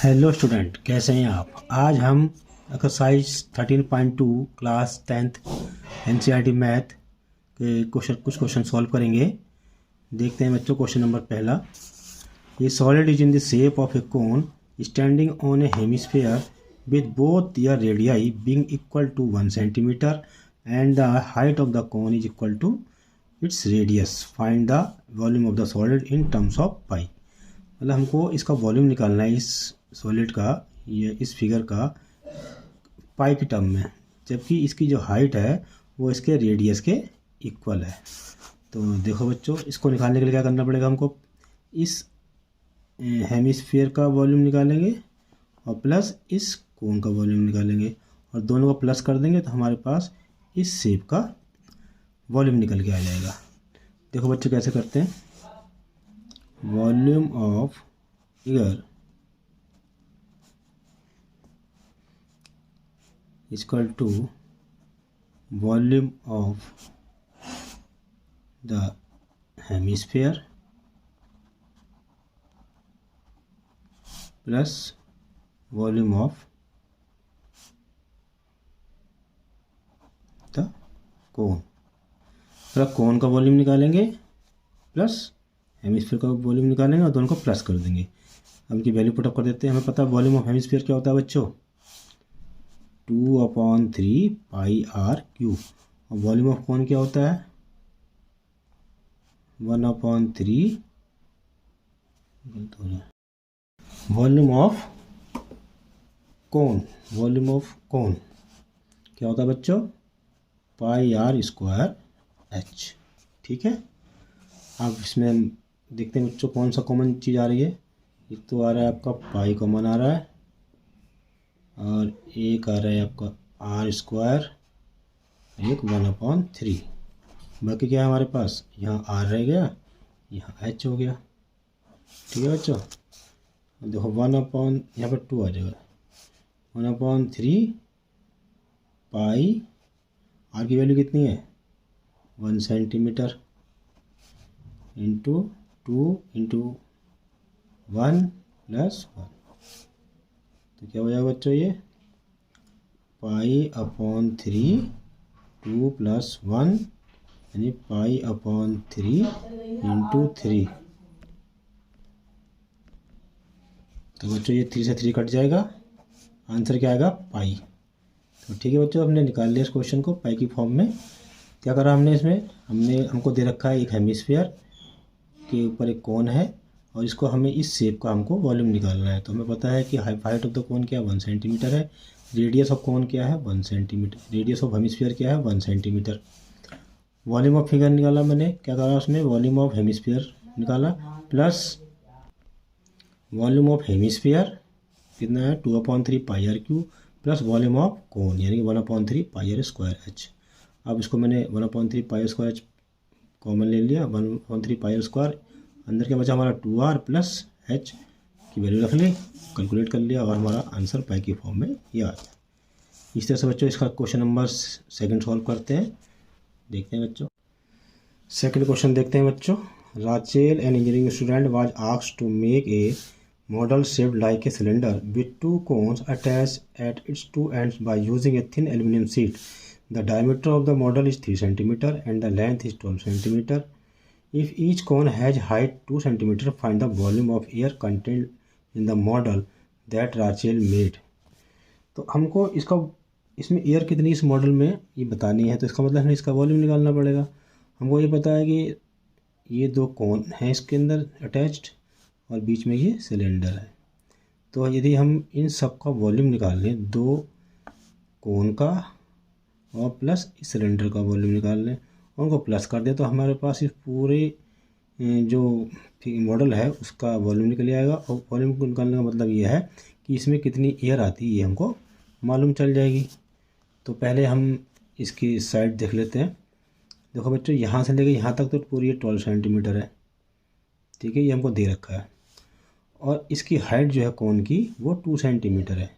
Hello student, कैसे हैं आप। आज हम exercise 13.2 class 10th NCERT math के कुछ क्वेश्चन सॉल्व करेंगे। देखते हैं बच्चों। क्वेश्चन नंबर पहला, a solid is in the shape of a cone standing on a hemisphere with both their radii being equal to 1 centimetre and the height of the cone is equal to its radius. Find the volume of the solid in terms of pi. मतलब हमको इसका volume निकालना है इस solid का, ये इस figure का पाई की टर्म में, जबकि इसकी जो हाइट है वो इसके रेडियस के इक्वल है। तो देखो बच्चों, इसको निकालने के लिए क्या करना पड़ेगा हमको, इस हेमिस्फीयर का वॉल्यूम निकालेंगे और प्लस इस कोन का वॉल्यूम निकालेंगे और दोनों को प्लस कर देंगे तो हमारे पास इस शेप का वॉल्यूम निकल के आ जाएगा। देखो बच्चों कैसे करते हैं। Volume of figure equal to volume of the hemisphere plus volume of the cone. Cone का वॉल्यूम निकालेंगे प्लस हेमिस्फीयर का वॉल्यूम निकालेंगे और दोनों को प्लस कर देंगे। अब इनकी वैल्यू पुटअप कर देते हैं। हमें पता है वॉल्यूम ऑफ हेमिस्फीयर क्या होता है बच्चों, 2/3 पाई आर क्यूब। और वॉल्यूम ऑफ कोन क्या होता है, 1/3 volume of cone. Volume of कोन क्या होता है बच्चों, पाई आर स्क्वायर एच। ठीक है। अब इसमें देखते हैं बच्चों कौन सा कॉमन चीज़ आ रही है। एक तो आ रहा है आपका पाई कॉमन आ रहा है और एक आ रहा है आपका आर स्क्वायर, एक 1/3। बाकी क्या है हमारे पास, यहाँ आर रह गया, यहाँ एच हो गया। ठीक है बच्चों। देखो यहाँ पर 2 आ जाएगा, 1/3 पाई आर की वैल्यू कितनी है 1 सेंटीमीटर इंटू 2 इंटू 1 + 1। तो क्या हो जाएगा बच्चों, ये पाई/3 2 + 1 यानी पाई/3 इंटू 3। तो बच्चों ये 3 से 3 कट जाएगा, आंसर क्या आएगा पाई। तो ठीक है बच्चों, हमने निकाल लिया इस क्वेश्चन को पाई की फॉर्म में। क्या करा हमने इसमें, हमको दे रखा है एक हेमिस्फीयर के ऊपर एक कोन है और इसको हमें इस शेप का हमको वॉल्यूम निकालना है। तो हमें पता है कि हाइट ऑफ द कोन क्या है 1 सेंटीमीटर है, रेडियस ऑफ कोन क्या है 1 सेंटीमीटर, रेडियस ऑफ हेमिस्फीयर क्या है 1 सेंटीमीटर। वॉल्यूम ऑफ फिगर निकाला मैंने, क्या करा उसमें, वॉल्यूम ऑफ हेमिस्फीयर निकाला प्लस वॉल्यूम ऑफ हेमिस्फीयर कितना है 2/3 pi r cube plus volume of cone यानी कि 1/3 पाई आर स्क्वायर एच। अब इसको मैंने 1/3 pi r square H common ले लिया, 1/3 पाई आर स्क्वायर, अंदर क्या बचा हमारा 2r प्लस एच की वैल्यू रख ली, कैलकुलेट कर लिया और हमारा आंसर पाई की फॉर्म में ये आ गया। इस तरह से बच्चों इसका क्वेश्चन नंबर 2 सॉल्व करते हैं। देखते हैं बच्चों सेकंड क्वेश्चन देखते हैं बच्चों। Rachel an engineering student was asked to make a model shaped like a cylinder with 2 cones attached at its 2 ends by using a thin aluminum sheet. The diameter of the model is 3 cm and the length is 12 cm. If each cone has height 2 cm, find the volume of air contained in the model that Rachel made. तो हमको इसमें air कितनी इस model में ये बतानी है, तो इसका मतलब हमें इसका वॉल्यूम निकालना पड़ेगा। हमको ये पता है कि ये 2 कोन हैं इसके अंदर अटैच्ड और बीच में ये सिलेंडर है। तो यदि हम इन सब का वॉल्यूम निकाल लें, 2 कोन का और प्लस इस सिलेंडर का वॉल्यूम निकाल लें और उनको प्लस कर दें, तो हमारे पास इस पूरे जो मॉडल है उसका वॉल्यूम निकल आएगा। और वॉल्यूम को निकालने का मतलब ये है कि इसमें कितनी एयर आती है ये हमको मालूम चल जाएगी। तो पहले हम इसकी साइड देख लेते हैं। देखो बच्चों, यहाँ से लेकर यहाँ तक तो पूरी 12 सेंटीमीटर है। ठीक है, ये हमको दे रखा है और इसकी हाइट जो है कोन की वो 2 सेंटीमीटर है।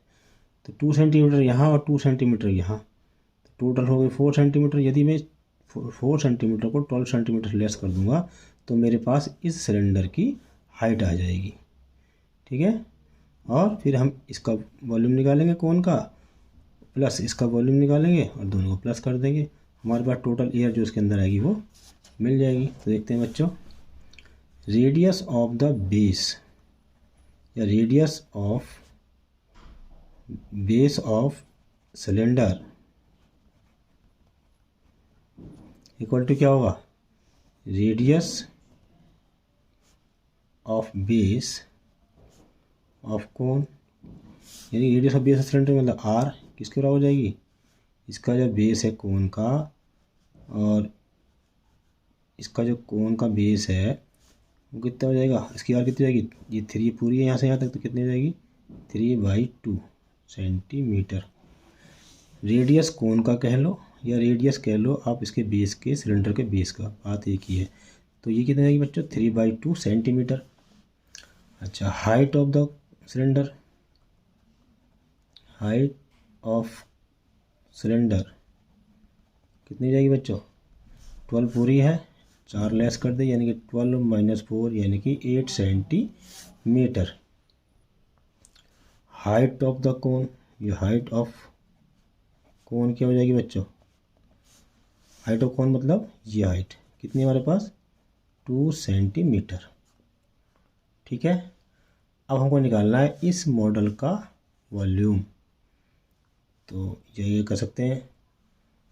तो 2 सेंटीमीटर यहाँ और 2 सेंटीमीटर यहाँ, तो टोटल हो गई 4 सेंटीमीटर। यदि मैं 4 सेंटीमीटर को 12 सेंटीमीटर लेस कर दूंगा तो मेरे पास इस सिलेंडर की हाइट आ जाएगी। ठीक है। और फिर हम इसका वॉल्यूम निकालेंगे कोन का, प्लस इसका वॉल्यूम निकालेंगे और दोनों को प्लस कर देंगे, हमारे पास टोटल एयर जो इसके अंदर आएगी वो मिल जाएगी। तो देखते हैं बच्चों, रेडियस ऑफ द बेस या radius of base of cylinder equal to क्या होगा, radius of base of cone, यानी radius of base of cylinder मतलब आर किसके बराबर हो जाएगी, इसका जो बेस है कोन का और इसका जो कोन का बेस है वो कितना हो जाएगा, इसकी आर कितनी जाएगी, ये 3 पूरी है यहाँ से यहाँ तक, तो कितनी हो जाएगी 3/2 सेंटीमीटर। रेडियस कोन का कह लो या रेडियस कह लो आप इसके बेस के, सिलेंडर के बेस का, बात एक ही है। तो ये कितनी जाएगी बच्चों, 3/2 सेंटीमीटर। अच्छा, height of the cylinder, height of cylinder कितनी जाएगी बच्चों, 12 पूरी है, 4 लेस कर दे यानी कि 12 - 4 यानी कि 8 सेंटीमीटर। हाइट ऑफ द कोन, ये हाइट ऑफ कोन क्या हो जाएगी बच्चों, हाइट ऑफ कोन मतलब ये हाइट कितनी है हमारे पास, 2 सेंटीमीटर। ठीक है, अब हमको निकालना है इस मॉडल का वॉल्यूम। तो ये कर सकते हैं,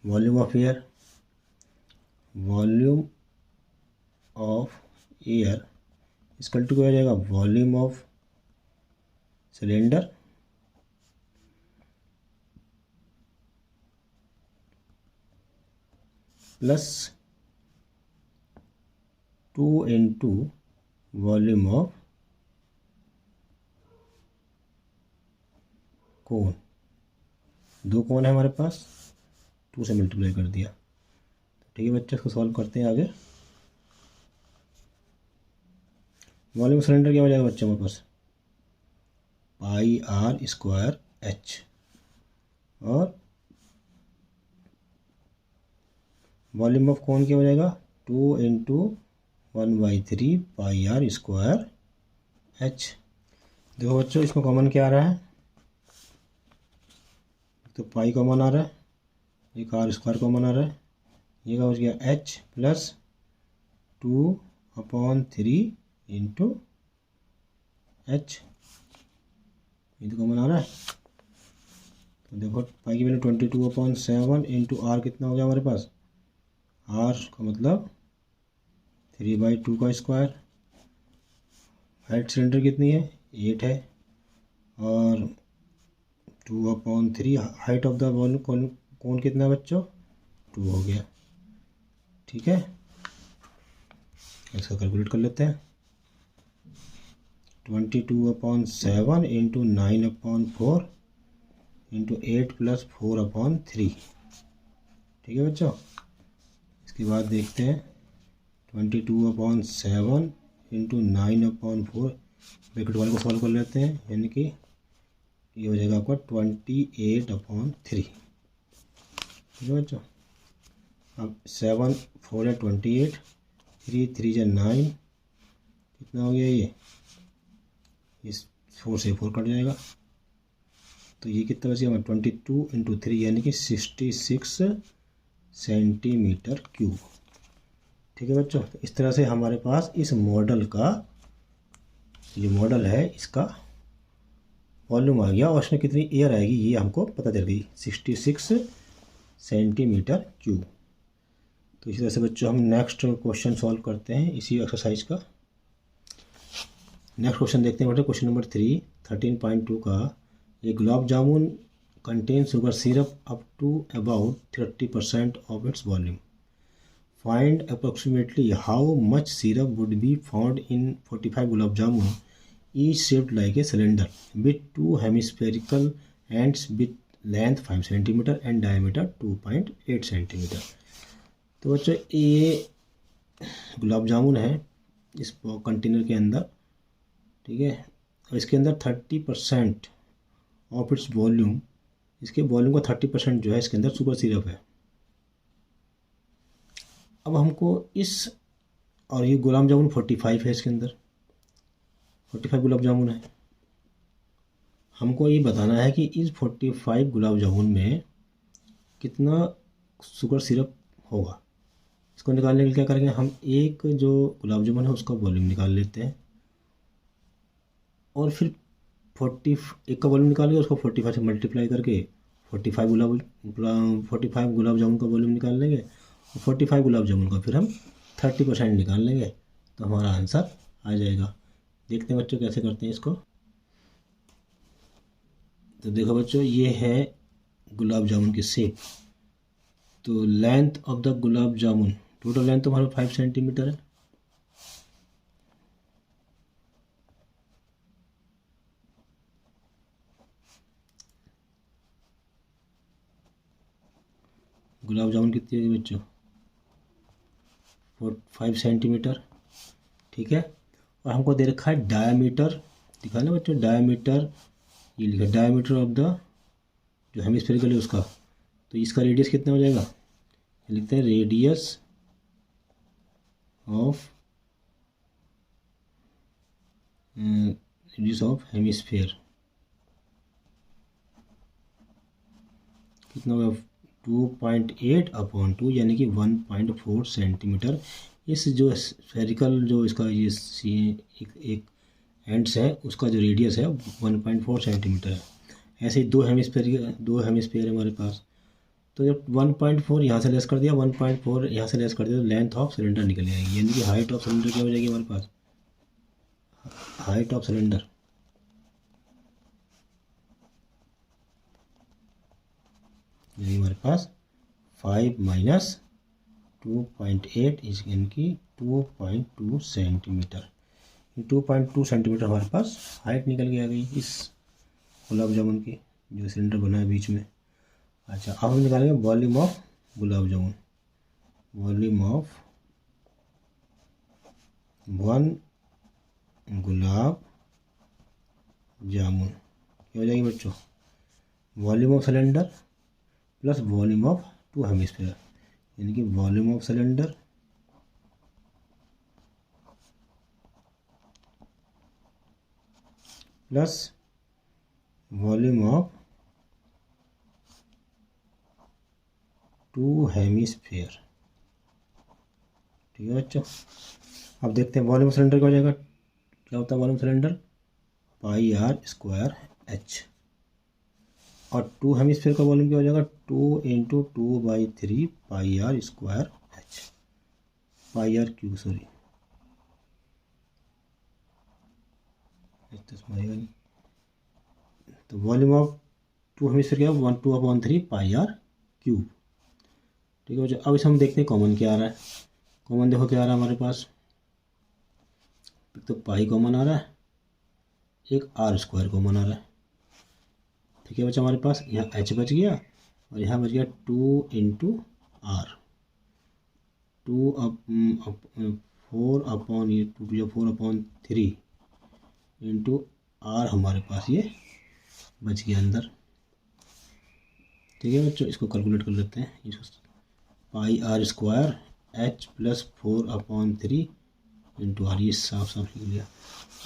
volume of air, volume of air is equal to क्या हो जाएगा, volume of cylinder plus 2 into volume of cone. 2 cone है हमारे पास, 2 से मल्टीप्लाई कर दिया। ठीक है बच्चों, इसको सॉल्व करते हैं आगे। वॉल्यूम सिलेंडर क्या हो जाएगा बच्चों हमारे पास, πr²h, और वॉल्यूम ऑफ कोन क्या हो जाएगा, 2 इंटू 1/3 πr²h। देखो बच्चों, इसमें कॉमन क्या आ रहा है, तो पाई कॉमन आ रहा है, एक r² कॉमन आ रहा है, ये क्या हो गया h प्लस 2/3 इंटू h, ये तो कॉमन आ रहा है। तो देखो पाई की वैल्यू 22/7 इंटू r कितना हो गया हमारे पास, r का मतलब 3/2 का स्क्वायर। हाइट सिलेंडर कितनी है, 8 है, और 2/3 हाइट ऑफ द वॉल्यूम कोन कितना है बच्चों, 2 हो गया। ठीक है, इसका कैलकुलेट कर लेते हैं, 22/7 इंटू 9/4 इंटू 8 प्लस 4/3। ठीक है बच्चों, इसके बाद देखते हैं 22/7 इंटू 9/4, ब्रैकेट वाले को सॉल्व कर लेते हैं, यानी कि ये हो जाएगा आपका 28/3। ठीक है बच्चों, अब 7 4 है 28, 3 3 है 9, कितना हो गया ये, इस 4 से 4 कट जाएगा, तो ये कितना बच गया हमारा 22 इंटू 3 यानी कि 66 सेंटीमीटर क्यूब। ठीक है बच्चों, तो इस तरह से हमारे पास इस मॉडल का, ये मॉडल है, इसका वॉल्यूम आ गया और इसमें कितनी एयर आएगी ये हमको पता चल गई, 66 सेंटीमीटर क्यूब। तो इसी तरह से बच्चों हम नेक्स्ट क्वेश्चन सॉल्व करते हैं इसी एक्सरसाइज का। नेक्स्ट क्वेश्चन देखते हैं बेटे, क्वेश्चन नंबर 3 13.2 का, ये gulab jamun contain sugar syrup up to about 30% of its volume. Find approximately how much syrup would be found in 45 gulab jamun, each shaped like a cylinder, with 2 hemispherical ends with length 5 cm and diameter 2.8 cm। तो बच्चों ये गुलाब जामुन है इस container के अंदर, ठीक है, और इसके अंदर 30% ऑफ इट्स वॉल्यूम, इसके वॉल्यूम का 30% जो है इसके अंदर शुगर सिरप है। अब हमको इस, और ये गुलाब जामुन 45 है, इसके अंदर 45 गुलाब जामुन है, हमको ये बताना है कि इस 45 गुलाब जामुन में कितना शुगर सिरप होगा। इसको निकालने के लिए क्या करेंगे, हम एक जो गुलाब जामुन है उसका वॉल्यूम निकाल लेते हैं और फिर 41 का वॉल्यूम निकाल के उसको 45 से मल्टीप्लाई करके 45 गुलाब जामुन का वॉल्यूम निकाल लेंगे और 45 गुलाब जामुन का फिर हम 30% निकाल लेंगे, तो हमारा आंसर आ जाएगा। देखते हैं बच्चों कैसे करते हैं इसको। तो देखो बच्चों, ये है गुलाब जामुन की शेप। तो length of the gulab jamun, total length तो हमारा 5 सेंटीमीटर है। गुलाब जामुन कितनी है बच्चों, 5 सेंटीमीटर, ठीक है। और हमको दे रखा है डायामीटर, दिखा ना बच्चों डायामीटर, ये लिखा डायामीटर ऑफ द जो हेमिस्फेरिकल है उसका, तो इसका रेडियस कितना हो जाएगा, लिखते हैं रेडियस ऑफ हेमिस्फेयर कितना होगा 2.8/2 यानी कि 1.4 सेंटीमीटर। इस जो स्फेरिकल जो इसका ये एक एंड्स है उसका जो रेडियस है 1.4 सेंटीमीटर है। ऐसे ही दो हेमिस्फेयर है हमारे पास, तो जब 1.4 यहाँ से लेस कर दिया, 1.4 यहाँ से लेस कर दिया, तो लेंथ ऑफ सिलेंडर निकल जाएगी, यानी कि हाइट ऑफ सिलेंडर क्या हो जाएगी हमारे पास, हाइट ऑफ सिलेंडर यानी हमारे पास 5 माइनस 2.8 यानी कि 2.2 सेंटीमीटर। 2.2 सेंटीमीटर हमारे पास हाइट निकल के आ गई इस गुलाब जामुन की जो सिलेंडर बना है बीच में। अच्छा, अब हम निकालेंगे volume of gulab jamun. Volume of 1 gulab jamun क्या हो जाएगी बच्चों, volume of cylinder plus volume of 2 hemisphere, यानी कि volume of cylinder plus volume of 2 hemisphere, ठीक है बच्चों। अब देखते हैं वॉल्यूम सिलेंडर क्या हो जाएगा, क्या होता है वॉल्यूम सिलेंडर, πr²h, और 2 हेमिस्फीयर का वॉल्यूम क्या हो जाएगा 2 × 2/3 πr²h, πr³ सॉरी तो वॉल्यूम ऑफ 2 हेमिस्फीयर क्या है 2/3 πr³, ठीक है बच्चों। अब इसे हम देखते हैं कॉमन क्या आ रहा है। कॉमन देखो क्या आ रहा है हमारे पास, तो पाई कॉमन आ रहा है, एक r² कॉमन आ रहा है, ठीक है बच्चा। हमारे पास यहाँ h बच गया और यहाँ बच गया 2 × r, 4/3 × r हमारे पास ये बच गया अंदर, ठीक है बच्चों। इसको कैलकुलेट कर लेते हैं, इसको πr² h + 4/3 × r, ये साफ साफ लिख लिया।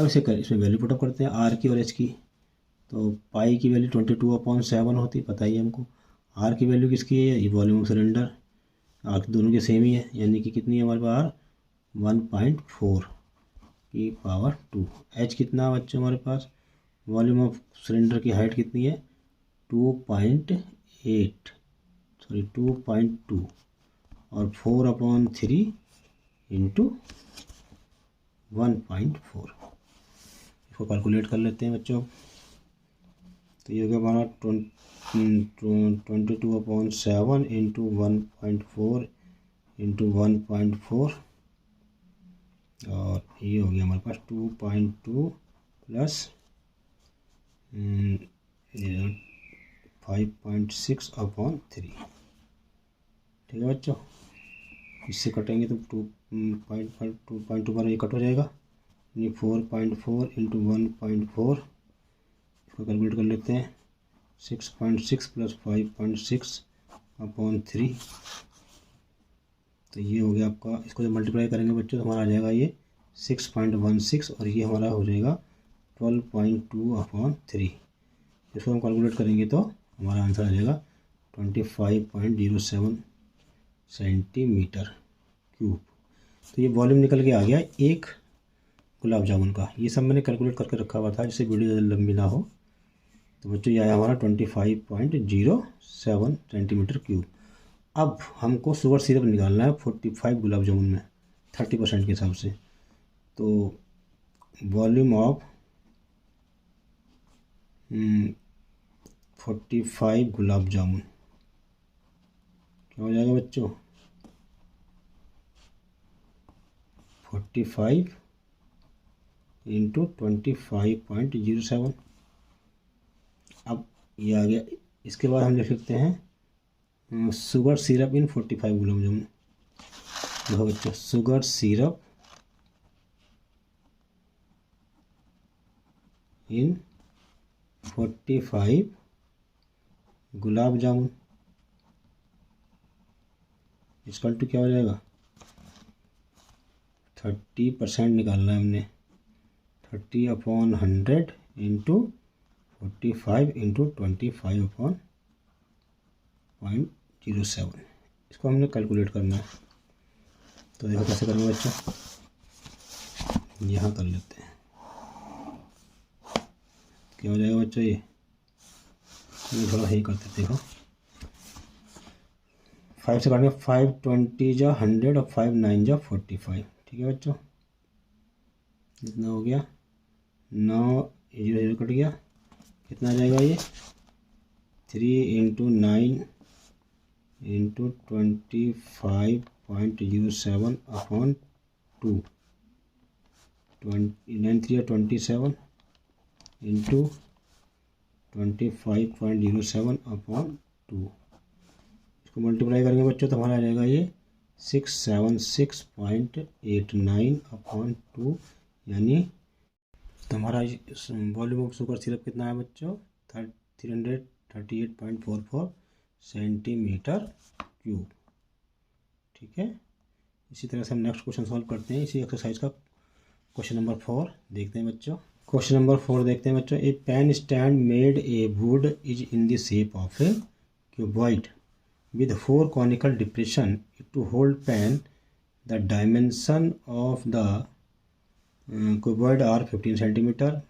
अब इसे इसमें वैल्यू पुटअप करते हैं आर की और एच की। तो पाई की वैल्यू 22/7 होती, पता ही है हमको। आर की वैल्यू किसकी है, ये वॉल्यूम ऑफ सिलेंडर, आर दोनों के सेम ही है, यानी कि कितनी है हमारे पास आर 1.4 की पावर 2। एच कितना बच्चों हमारे पास, वॉल्यूम ऑफ सिलेंडर की हाइट कितनी है 2.2 और 4/3 × 1.4, इसको कैलकुलेट कर लेते हैं बच्चों। तो ये हो गया हमारा 22/7 × 1.4 × 1.4, और ये हो गया हमारे पास 2.2 + 5.6/3, ठीक है बच्चों। इससे कटेंगे तो 2.2 पर ये कट हो जाएगा, यानी 4.4 × 1.4, इसको कैलकुलेट कर लेते हैं 6.6 + 5.6/3, तो ये हो गया आपका। इसको जब मल्टीप्लाई करेंगे बच्चों तो हमारा आ जाएगा ये 6.16, और ये हमारा हो जाएगा 12.2/3, इसको हम कैलकुलेट करेंगे तो हमारा आंसर आ जाएगा 25.07 सेंटीमीटर क्यूब। तो ये वॉल्यूम निकल के आ गया एक गुलाब जामुन का। ये सब मैंने कैलकुलेट करके रखा हुआ था जिससे वीडियो ज़्यादा लंबी ना हो। तो बच्चों ये आया हमारा 25.07 सेंटीमीटर क्यूब। अब हमको शुगर सिरप निकालना है 45 गुलाब जामुन में 30% के हिसाब से। तो वॉल्यूम ऑफ 45 गुलाब जामुन क्या हो जाएगा बच्चों, 45 इंटू 25.07। अब ये आ गया। इसके बाद हम लिख सकते हैं शुगर सिरप इन 45 गुलाब जामुन। देखो बच्चों, शुगर सिरप इन 45 गुलाब जामुन इसका टू क्या हो जाएगा, 30% निकालना है हमने। 30/100 इंटू 45 इंटू 25/0.07 इसको हमने कैलकुलेट करना है। तो देखो कैसे करेंगे बच्चों, यहाँ कर लेते हैं। क्या हो जाएगा बच्चों, ये थोड़ा सही करते देखो। 5 से काटेंगे, 5 20 जा 100 और 5 9 जा 45। ठीक है बच्चों, इतना हो गया। 9 0 0 कट गया, कितना आ जाएगा ये 3 इंटू 9 इंटू 25.07/2 9 3 27 इंटू 25.07/2 इसको मल्टीप्लाई करेंगे बच्चों तो हमारा आ जाएगा ये 676.89/2 यानी। तो हमारा वॉल्यूम ऑफ शुगर सिरप कितना है बच्चों, 338.44 सेंटीमीटर क्यूब। ठीक है, इसी तरह से हम नेक्स्ट क्वेश्चन सॉल्व करते हैं इसी एक्सरसाइज का। क्वेश्चन नंबर 4 देखते हैं बच्चों। क्वेश्चन नंबर 4 देखते हैं बच्चों। A pen stand made a wood is in the shape of a cuboid with 4 conical depression to hold pen. The dimension of the cuboid are 15 centimeter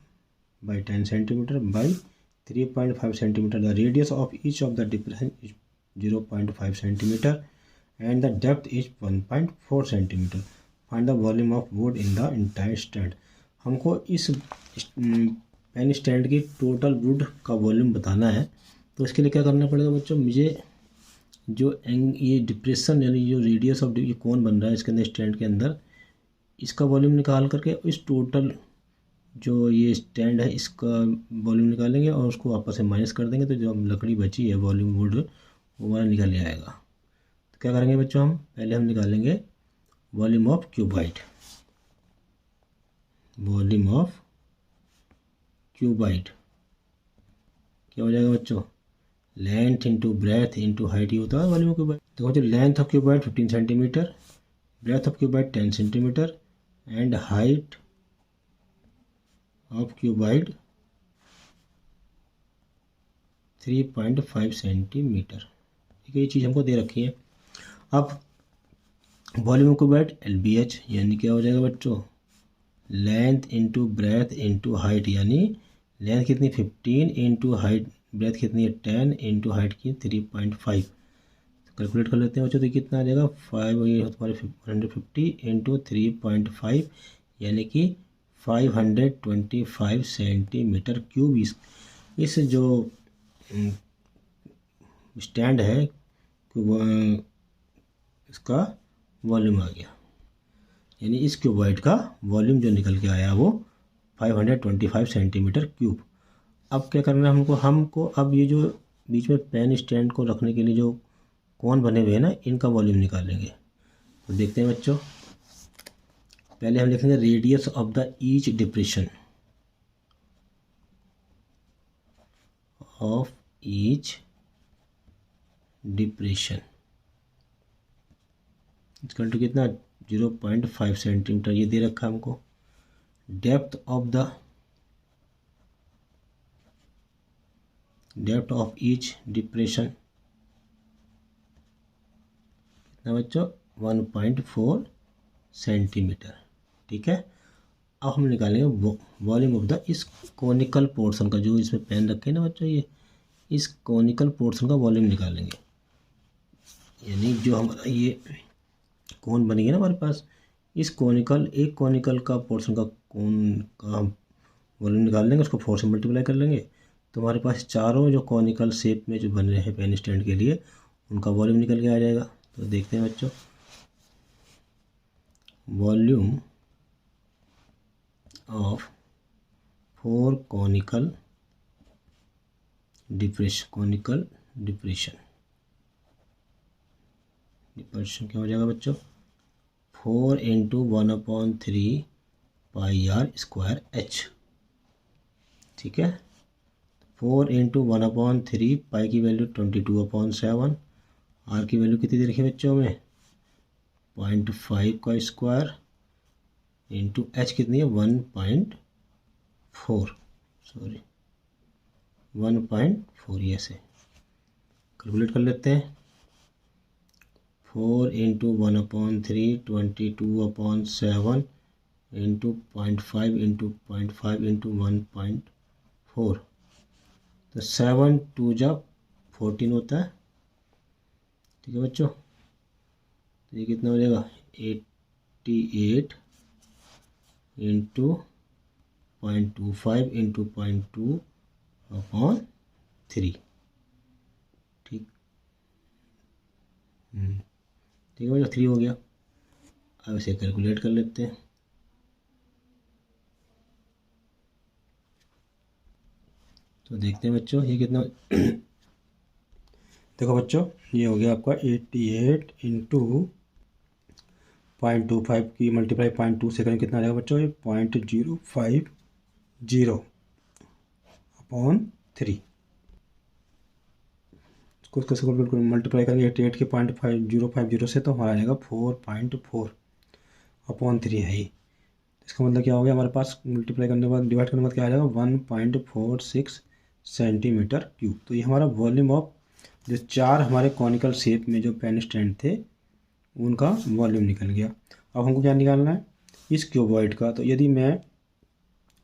by 10 centimeter by 3.5 centimeter. The radius of each of the depression is 0.5 centimeter and the depth is 1.4 centimeter. Find the volume of wood in the entire stand. हमको इस pen stand की total would का volume बताना है। तो इसके लिए क्या करना पड़ेगा बच्चों, मुझे जो ये डिप्रेशन यानी जो रेडियस ऑफ ये कौन बन रहा है इसके अंदर स्टैंड के अंदर, इसका वॉल्यूम निकाल करके इस टोटल जो ये स्टैंड है इसका वॉल्यूम निकालेंगे और उसको वापस से माइनस कर देंगे। तो जो लकड़ी बची है वॉल्यूम वुड वो हमारा निकल आएगा। तो क्या करेंगे बच्चों, हम पहले हम निकालेंगे volume of cuboid. Volume of cuboid क्या हो जाएगा बच्चों, length into breadth into height ही होता है वॉल्यूम ऑफ क्यूबाइड। देखो जो length of cuboid 15 centimetre, breadth of cuboid 10 centimetre and height of cuboid 3.5 centimetre. ठीक है, ये चीज़ हमको दे रखी है। अब वॉल्यूम ऑफ क्यूबाइड LBH यानी क्या हो जाएगा बच्चों, length into breadth into height, यानी लेंथ कितनी 15 इंटू हाइट, ब्रेथ कितनी है 10 इंटू हाइट की 3.5। तो कैलकुलेट कर लेते हैं बच्चों, तो कितना आ जाएगा 5 ये हमारे 150 इंटू 3.5 यानी कि 525 सेंटीमीटर क्यूब। इस जो स्टैंड है इसका वॉल्यूम आ गया, यानी इस क्यूबॉइड का वॉल्यूम जो निकल के आया वो 525 सेंटीमीटर क्यूब। अब क्या करना है हमको अब ये जो बीच में पेन स्टैंड को रखने के लिए जो कोन बने हुए हैं ना, इनका वॉल्यूम निकालेंगे। तो देखते हैं बच्चों, पहले हम लिखेंगे radius of the each depression of each depression इसका टू कितना 0.5 सेंटीमीटर ये दे रखा है हमको। Depth of the depth of each depression कितना बच्चों 1.4 सेंटीमीटर। ठीक है, अब हम निकालेंगे वॉल्यूम ऑफ द इस कोनिकल पोर्शन का, जो इसमें पेन रखे हैं ना बच्चों, ये इस कोनिकल पोर्शन का वॉल्यूम निकालेंगे। यानी जो हमारा ये कोन बन गया ना हमारे पास, इस एक कोनिकल का पोर्शन का कोन का हम वॉल्यूम निकाल लेंगे, उसको 4 से मल्टीप्लाई कर लेंगे, तो हमारे पास चारों जो कॉनिकल शेप में जो बन रहे हैं पेन स्टैंड के लिए, उनका वॉल्यूम निकल के आ जाएगा। तो देखते हैं बच्चों, वॉल्यूम ऑफ 4 कॉनिकल डिप्रेशन क्या हो जाएगा बच्चों 4 into 1/3 pi r square h. ठीक है, 4 इंटू 1/3 पाई की वैल्यू 22/7, आर की वैल्यू कितनी दे रखी है बच्चों में 0.5 का स्क्वायर इंटू एच कितनी है 1.4 ये से कैलकुलेट कर लेते हैं। 4 इंटू 1/3 22/7 इंटू 0.5 इंटू 0.5 इंटू 1.4, तो 7 2 जा 14 होता है। ठीक है बच्चों, तो ये कितना हो जाएगा 88 इंटू 0.25 इंटू 0.2/3। ठीक ठीक है बच्चों, 3 हो गया। अब इसे कैलकुलेट कर लेते हैं। तो देखते हैं बच्चों ये कितना देखो बच्चों, ये हो गया आपका 88 इंटू 0.25 की मल्टीप्लाई 0.2 से करें कितना आ जाएगा बच्चों, ये 0.050/3। इसको कैसे कैलकुलेट करें, मल्टीप्लाई करेंगे 88 के 0.50 से, तो हमारा आएगा 4.4/3 है ही। इसका मतलब क्या हो गया हमारे पास, मल्टीप्लाई करने के बाद डिवाइड करने के बाद क्या आ जाएगा 1.46 सेंटीमीटर क्यूब। तो ये हमारा वॉल्यूम ऑफ जो 4 हमारे कॉनिकल शेप में जो पेन स्टैंड थे उनका वॉल्यूम निकल गया। अब हमको क्या निकालना है इस क्यूबॉइड का। तो यदि मैं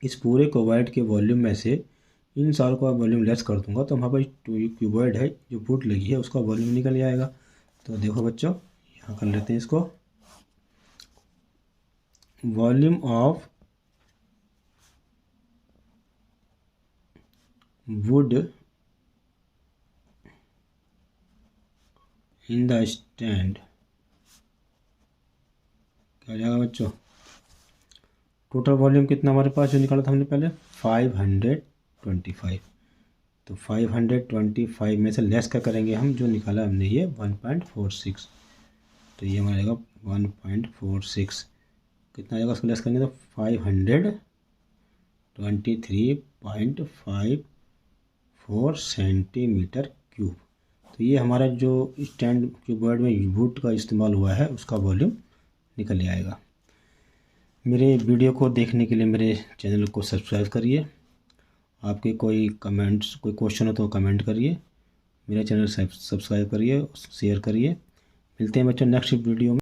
इस पूरे क्यूबॉइड के वॉल्यूम में से इन सारों का वॉल्यूम लेस कर दूंगा, तो हमारे पास ये क्यूबॉइड है जो वुड लगी है उसका वॉल्यूम निकल जाएगा। तो देखो बच्चों, यहाँ कर लेते हैं इसको, volume of would in the stand क्या हो जाएगा बच्चों, टोटल वॉल्यूम कितना हमारे पास जो निकाला था हमने पहले 525। तो 525 में से लेस क्या करेंगे हम, जो निकाला हमने ये 1.46, तो ये हमारा आएगा 1.46 कितना आएगा, उसको लेस करेंगे तो 523.54 सेंटीमीटर क्यूब। तो ये हमारा जो स्टैंड क्यूबॉइड में वुड का इस्तेमाल हुआ है उसका वॉल्यूम निकल आएगा। मेरे वीडियो को देखने के लिए मेरे चैनल को सब्सक्राइब करिए। आपके कोई कमेंट्स कोई क्वेश्चन हो तो कमेंट करिए, मेरा चैनल सब्सक्राइब करिए, शेयर करिए। मिलते हैं बच्चों नेक्स्ट वीडियो में।